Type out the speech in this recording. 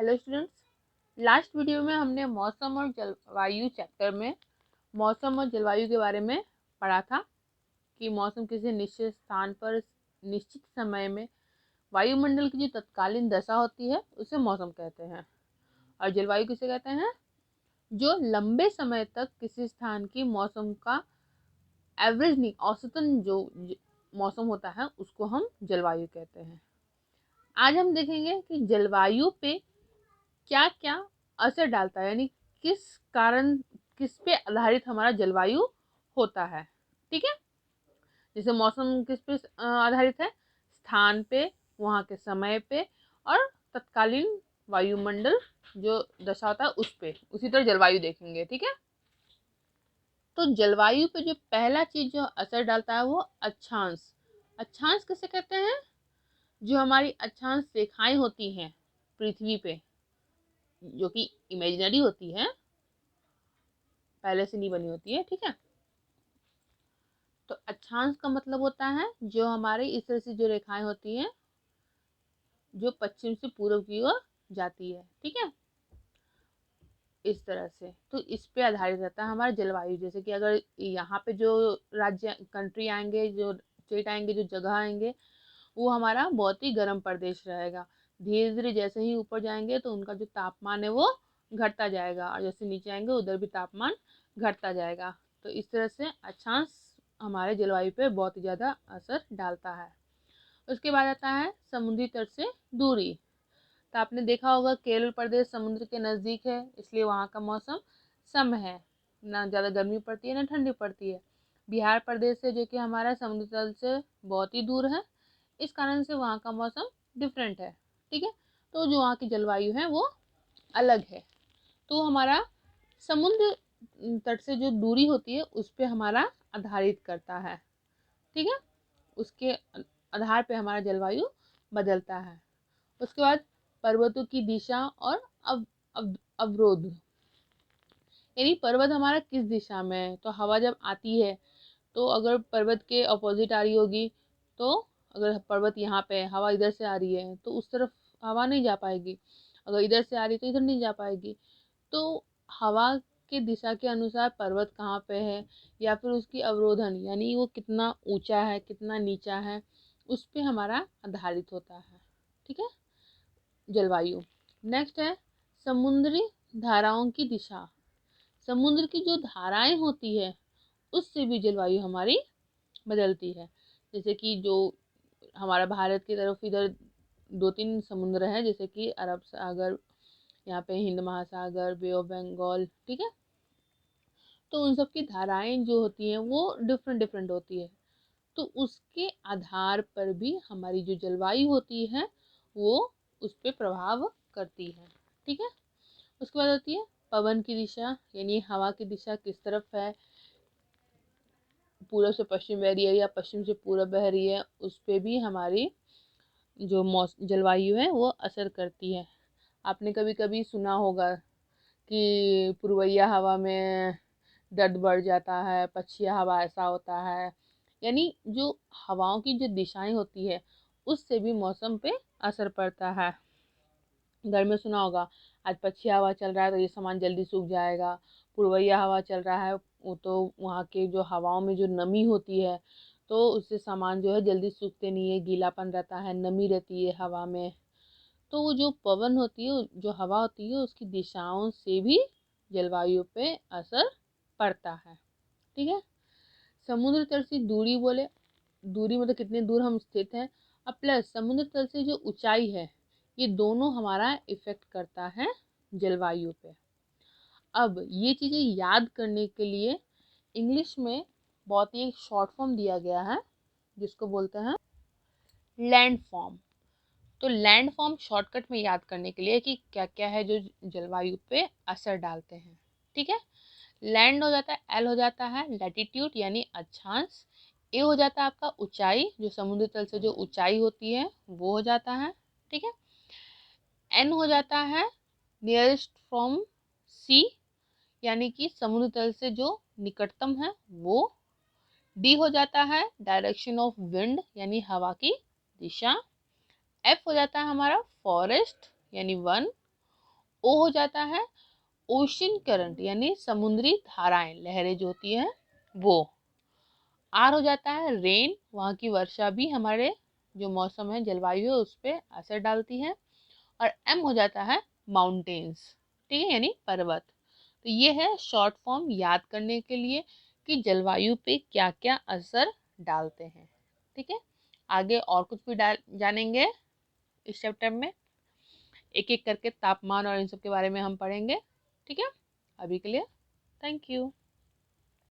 Hello students, last video में हमने मौसम और जलवायु चैप्टर में मौसम और जलवायु के बारे में पढ़ा था कि मौसम किसी निश्चित स्थान पर निश्चित समय में वायुमंडल की जो तत्कालीन दशा होती है उसे मौसम कहते हैं। और जलवायु किसे कहते हैं? जो लंबे समय तक किसी स्थान की मौसम का एवरेज नहीं, औसतन जो मौसम होता है उसको हम जलवायु कहते हैं। आज हम देखेंगे कि जलवायु पे क्या क्या असर डालता है, यानी किस कारण, किस पे आधारित हमारा जलवायु होता है। ठीक है, जैसे मौसम किस पे आधारित है? स्थान पे, वहाँ के समय पे और तत्कालीन वायुमंडल जो दशा होता है उस पे। उसी तरह जलवायु देखेंगे। ठीक है, तो जलवायु पे जो पहला चीज जो असर डालता है वो अक्षांश। अक्षांश किसे कहते हैं? जो हमारी अक्षांश रेखाएं होती हैं पृथ्वी पे, जो कि इमेजिनरी होती है, पहले से नहीं बनी होती है। ठीक है, तो अक्षांश का मतलब होता है जो हमारे इस तरह से जो रेखाएं होती हैं जो पश्चिम से पूर्व की ओर जाती है। ठीक है, इस तरह से, तो इस पे आधारित रहता है हमारा जलवायु। जैसे कि अगर यहाँ पे जो राज्य, कंट्री आएंगे, जो स्टेट आएंगे, जो जगह आएंगे, वो हमारा बहुत ही गर्म प्रदेश रहेगा। धीरे धीरे जैसे ही ऊपर जाएंगे तो उनका जो तापमान है वो घटता जाएगा, और जैसे नीचे आएंगे उधर भी तापमान घटता जाएगा। तो इस तरह से अक्षांश हमारे जलवायु पे बहुत ही ज़्यादा असर डालता है। उसके बाद आता है समुद्री तट से दूरी। तो आपने देखा होगा केरल प्रदेश समुद्र के नज़दीक है, इसलिए वहाँ का मौसम सम है, ना ज़्यादा गर्मी पड़ती है ना ठंडी पड़ती है। बिहार प्रदेश है जो कि हमारा समुद्र तल से बहुत ही दूर है, इस कारण से वहाँ का मौसम डिफरेंट है। ठीक है, तो जो वहाँ की जलवायु है वो अलग है। तो हमारा समुद्र तट से जो दूरी होती है उस पे हमारा आधारित करता है। ठीक है, उसके आधार पे हमारा जलवायु बदलता है। उसके बाद पर्वतों की दिशा और अवरोध, यानी पर्वत हमारा किस दिशा में है। तो हवा जब आती है तो अगर पर्वत के अपोजिट आ रही होगी, तो अगर पर्वत यहाँ पे है, हवा इधर से आ रही है तो उस तरफ हवा नहीं जा पाएगी, अगर इधर से आ रही तो इधर नहीं जा पाएगी। तो हवा के दिशा के अनुसार पर्वत कहाँ पे है, या फिर उसकी अवरोधन, यानी वो कितना ऊंचा है कितना नीचा है, उस पे हमारा आधारित होता है। ठीक है, जलवायु। नेक्स्ट है समुद्री धाराओं की दिशा। समुद्र की जो धाराएं होती है उससे भी जलवायु हमारी बदलती है। जैसे कि जो हमारा भारत की तरफ इधर दो तीन समुद्र हैं, जैसे कि अरब सागर, यहाँ पे हिंद महासागर, बे ऑफ बंगाल। ठीक है, तो उन सब की धाराएं जो होती हैं वो डिफरेंट डिफरेंट होती है, तो उसके आधार पर भी हमारी जो जलवायु होती है वो उस पर प्रभाव करती है। ठीक है, उसके बाद होती है पवन की दिशा, यानी हवा की दिशा किस तरफ है, पूर्व से पश्चिम बह रही है या पश्चिम से पूर्व बह रही है, उस पर भी हमारी जो जलवायु है वो असर करती है। आपने कभी कभी सुना होगा कि पूर्वइया हवा में दर्द बढ़ जाता है, पछिया हवा ऐसा होता है, यानी जो हवाओं की जो दिशाएं होती है उससे भी मौसम पे असर पड़ता है। घर में सुना होगा आज पछिया हवा चल रहा है तो ये सामान जल्दी सूख जाएगा, पूर्वइया हवा चल रहा है वो तो वहाँ के जो हवाओं में जो नमी होती है तो उससे सामान जो है जल्दी सूखते नहीं है, गीलापन रहता है, नमी रहती है हवा में। तो वो जो पवन होती है, जो हवा होती है, उसकी दिशाओं से भी जलवायु पे असर पड़ता है। ठीक है, समुद्र तल से दूरी बोले, दूरी मतलब कितने दूर हम स्थित हैं, और प्लस समुद्र तल से जो ऊंचाई है, ये दोनों हमारा इफेक्ट करता है जलवायु पे। अब ये चीज़ें याद करने के लिए इंग्लिश में बहुत ही एक शॉर्ट फॉर्म दिया गया है जिसको बोलते हैं लैंड फॉर्म। तो लैंड फॉर्म शॉर्टकट में याद करने के लिए कि क्या क्या है जो जलवायु पे असर डालते हैं। ठीक है, लैंड हो जाता है, एल हो जाता है लैटिट्यूड यानी अक्षांश, ए हो जाता है आपका ऊंचाई, जो समुद्र तल से जो ऊंचाई होती है वो हो जाता है। ठीक है, एन हो जाता है नियरेस्ट फ्रॉम सी, यानी कि समुद्र तल से जो निकटतम है वो। डी हो जाता है डायरेक्शन ऑफ विंड, यानी हवा की दिशा। एफ हो जाता है हमारा फॉरेस्ट यानी वन। ओ हो जाता है ओशन करंट यानी समुद्री धाराएं, लहरें जो होती हैं वो। आर हो जाता है रेन, वहाँ की वर्षा भी हमारे जो मौसम है, जलवायु है, उस पर असर डालती है। और एम हो जाता है माउंटेन्स, ठीक है, यानी पर्वत। तो ये है शॉर्ट फॉर्म याद करने के लिए कि जलवायु पे क्या क्या असर डालते हैं। ठीक है, आगे और कुछ भी जानेंगे इस चैप्टर में, एक एक करके तापमान और इन सब के बारे में हम पढ़ेंगे। ठीक है, अभी के लिए थैंक यू।